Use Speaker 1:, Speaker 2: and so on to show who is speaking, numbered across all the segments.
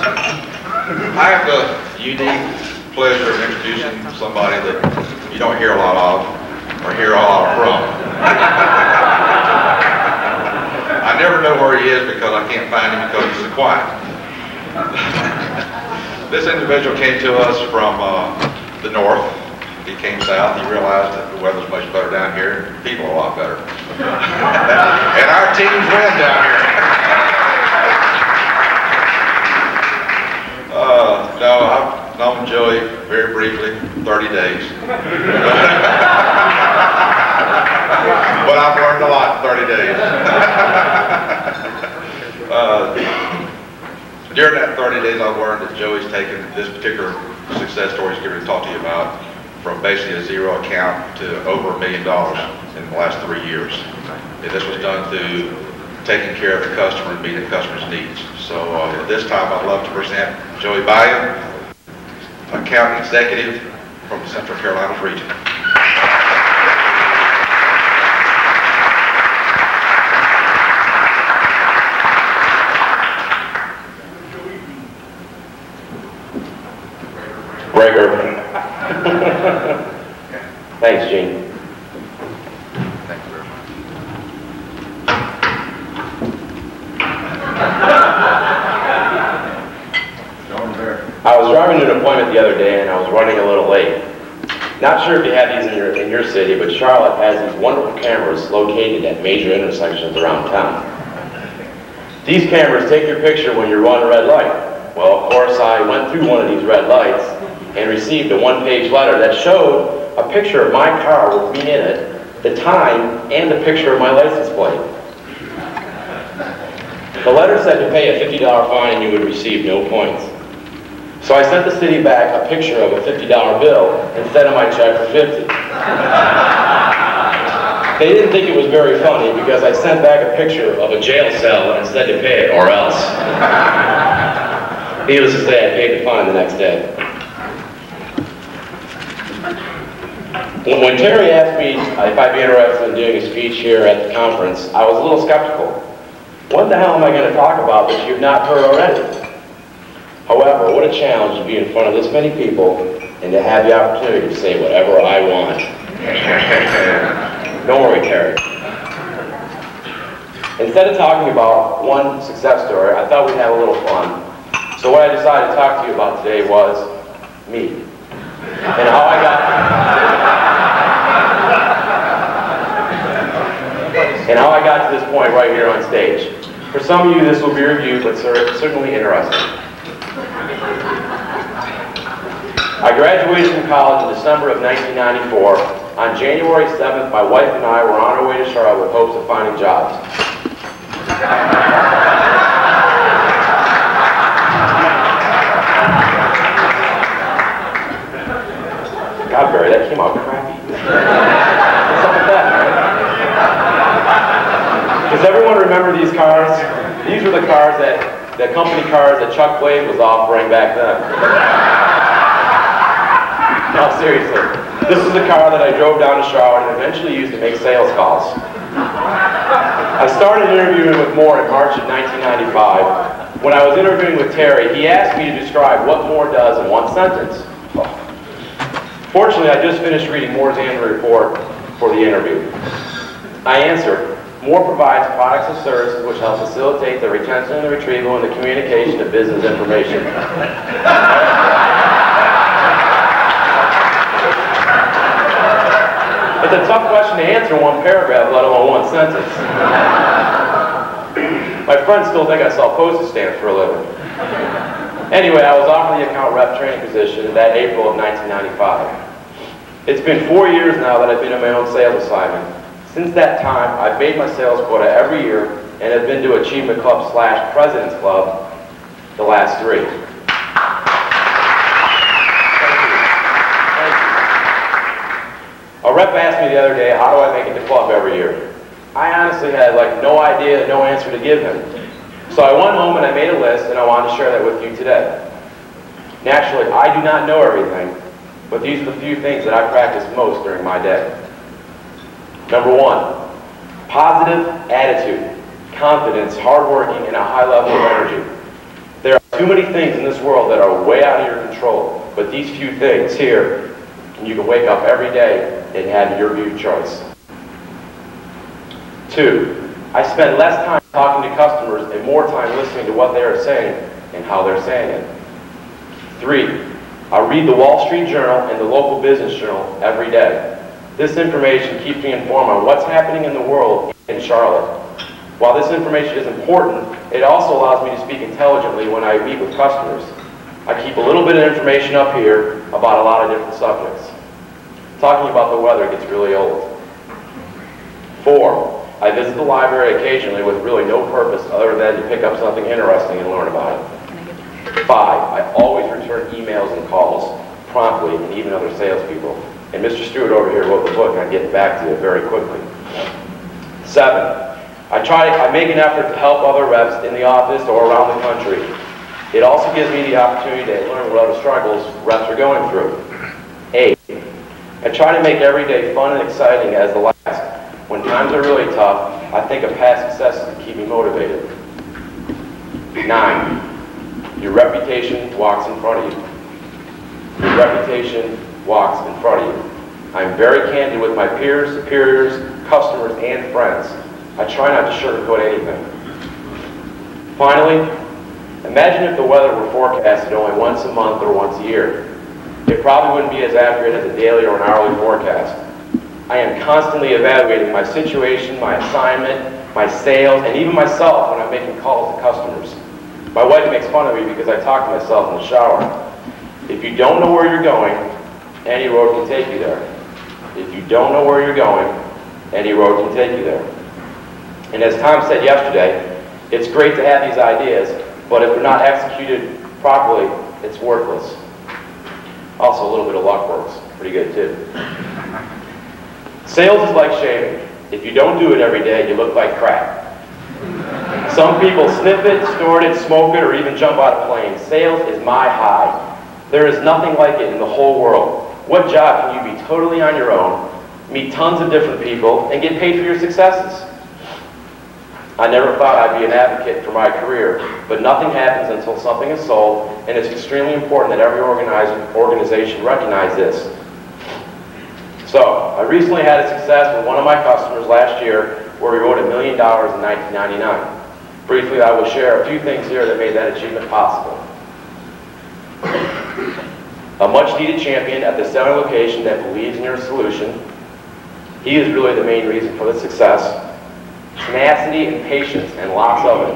Speaker 1: I have the unique pleasure of introducing somebody that you don't hear a lot of, or hear a lot from. I never know where he is because I can't find him because he's so quiet. This individual came to us from the north. He came south. He realized that the weather's much better down here. People are a lot better. And our teams win down here. No, I've known Joey very briefly, 30 days. But I've learned a lot in 30 days. During that 30 days, I've learned that Joey's taken this particular success story he's going to talk to you about from basically a zero account to over $1 million in the last 3 years. And this was done through taking care of the customer and meeting the customer's needs. So at this time, I'd love to present Joey Baia, account executive from the Central Carolinas region.
Speaker 2: Breaker. Thanks, Gene.
Speaker 1: Thank you very much.
Speaker 2: I was driving to an appointment the other day and I was running a little late. Not sure if you have these in your city, but Charlotte has these wonderful cameras located at major intersections around town. These cameras take your picture when you run a red light. Well, of course, I went through one of these red lights and received a one-page letter that showed a picture of my car with me in it, the time, and a picture of my license plate. The letter said to pay a $50 fine and you would receive no points. So I sent the city back a picture of a $50 bill instead of my check for $50. They didn't think it was very funny because I sent back a picture of a jail cell and said to pay it or else. Needless to say, I paid the fine the next day. When Terry asked me if I'd be interested in doing a speech here at the conference, I was a little skeptical. What the hell am I going to talk about that you've not heard already? However, what a challenge to be in front of this many people and to have the opportunity to say whatever I want. Don't worry, Terry. Instead of talking about one success story, I thought we'd have a little fun. So what I decided to talk to you about today was me. And how I got to this point right here on stage. For some of you, this will be reviewed, but certainly interesting. I graduated from college in December of 1994. On January 7th, my wife and I were on our way to Charlotte with hopes of finding jobs. God, Barry, that came out crappy. What's up with that, man? Does everyone remember these cars? These were the cars the company cars that Chuck Blade was offering back then. No, seriously. This is the car that I drove down to Charlotte and eventually used to make sales calls. I started interviewing with Moore in March of 1995. When I was interviewing with Terry, he asked me to describe what Moore does in one sentence. Fortunately, I just finished reading Moore's annual report for the interview. I answered, Moore provides products and services which help facilitate the retention and the retrieval and the communication of business information. It's a tough question to answer in one paragraph, let alone one sentence. My friends still think I sell postage stamps for a living. Anyway, I was offered the account rep training position in that April of 1995. It's been 4 years now that I've been on my own sales assignment. Since that time, I've made my sales quota every year and have been to Achievement Club / President's Club the last 3. A rep asked me the other day, how do I make it to club every year? I honestly had no idea, no answer to give him. So I went home and I made a list and I wanted to share that with you today. Naturally, I do not know everything, but these are the few things that I practice most during my day. Number 1, positive attitude, confidence, hardworking, and a high level of energy. There are too many things in this world that are way out of your control, but these few things here, and you can wake up every day and have your view choice. 2, I spend less time talking to customers and more time listening to what they are saying and how they're saying it. 3, I read the Wall Street Journal and the local business journal every day. This information keeps me informed on what's happening in the world in Charlotte. While this information is important, it also allows me to speak intelligently when I meet with customers. I keep a little bit of information up here about a lot of different subjects. Talking about the weather gets really old. 4, I visit the library occasionally with really no purpose other than to pick up something interesting and learn about it. 5, I always return emails and calls promptly, and even other salespeople. And Mr. Stewart over here wrote the book, and I'm getting back to it very quickly. 7, I make an effort to help other reps in the office or around the country. It also gives me the opportunity to learn what other struggles reps are going through. 8, I try to make every day fun and exciting as the last. When times are really tough, I think of past successes to keep me motivated. 9, your reputation walks in front of you. Your reputation walks in front of you. I'm very candid with my peers, superiors, customers, and friends. I try not to sugarcoat anything. Finally, imagine if the weather were forecasted only once a month or once a year. It probably wouldn't be as accurate as a daily or an hourly forecast. I am constantly evaluating my situation, my assignment, my sales, and even myself when I'm making calls to customers. My wife makes fun of me because I talk to myself in the shower. If you don't know where you're going, any road can take you there. If you don't know where you're going, any road can take you there. And as Tom said yesterday, it's great to have these ideas, but if they're not executed properly, it's worthless. Also, a little bit of luck works pretty good too. Sales is like shaving. If you don't do it every day, you look like crap. Some people sniff it, snort it, smoke it, or even jump out of planes. Sales is my high. There is nothing like it in the whole world. What job can you be totally on your own, meet tons of different people, and get paid for your successes? I never thought I'd be an advocate for my career, but nothing happens until something is sold, and it's extremely important that every organization recognize this. So, I recently had a success with one of my customers last year where we wrote $1 million in 1999. Briefly, I will share a few things here that made that achievement possible. A much-needed champion at the selling location that believes in your solution. He is really the main reason for the success. Tenacity and patience, and lots of it.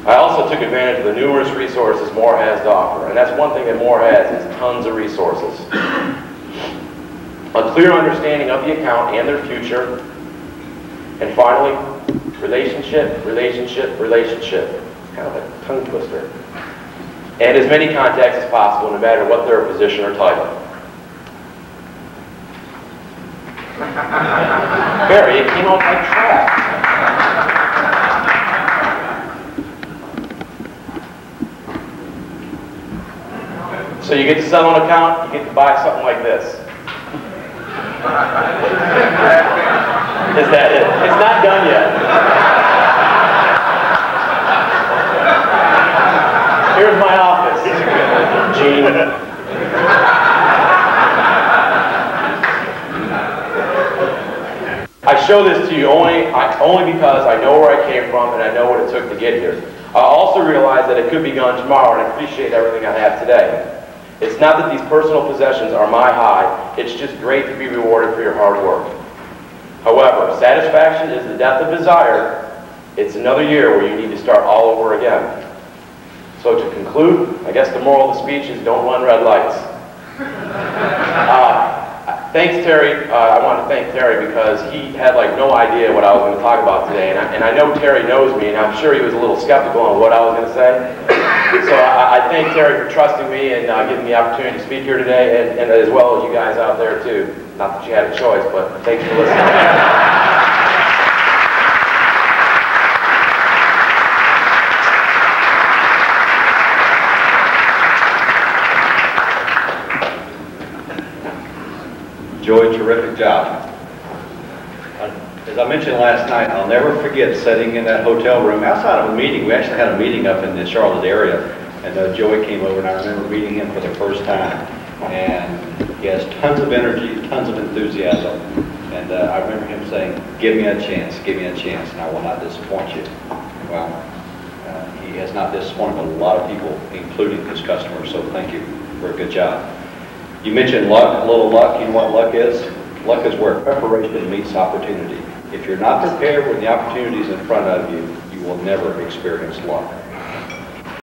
Speaker 2: I also took advantage of the numerous resources Moore has to offer, and that's one thing that Moore has, is tons of resources. A clear understanding of the account and their future. And finally, relationship, relationship, relationship. It's kind of a tongue twister. And as many contacts as possible, no matter what their position or title. Barry, it came out like crap. So you get to sell an account, you get to buy something like this. Is that it? It's not done yet. Here's my office. Gene. I show this to you only because I know where I came from and I know what it took to get here. I also realize that it could be gone tomorrow, and I appreciate everything I have today. It's not that these personal possessions are my high, it's just great to be rewarded for your hard work. However, satisfaction is the death of desire. It's another year where you need to start all over again. So to conclude, I guess the moral of the speech is don't run red lights. Thanks, Terry. I want to thank Terry because he had like no idea what I was going to talk about today, and I know Terry knows me, and I'm sure he was a little skeptical on what I was going to say. So I thank Terry for trusting me and giving me the opportunity to speak here today, and as well as you guys out there too. Not that you had a choice, but thanks for listening.
Speaker 1: Joey, terrific job.
Speaker 3: As As I mentioned last night, I'll never forget sitting in that hotel room outside of a meeting. We actually had a meeting up in the Charlotte area, and Joey came over, and I remember meeting him for the first time. And he has tons of energy, tons of enthusiasm. And I remember him saying, give me a chance, and I will not disappoint you. Well, he has not disappointed a lot of people, including his customers, so thank you for a good job. You mentioned luck, a little luck. You know what luck is? Luck is where preparation meets opportunity. If you're not prepared when the opportunity is in front of you, you will never experience luck.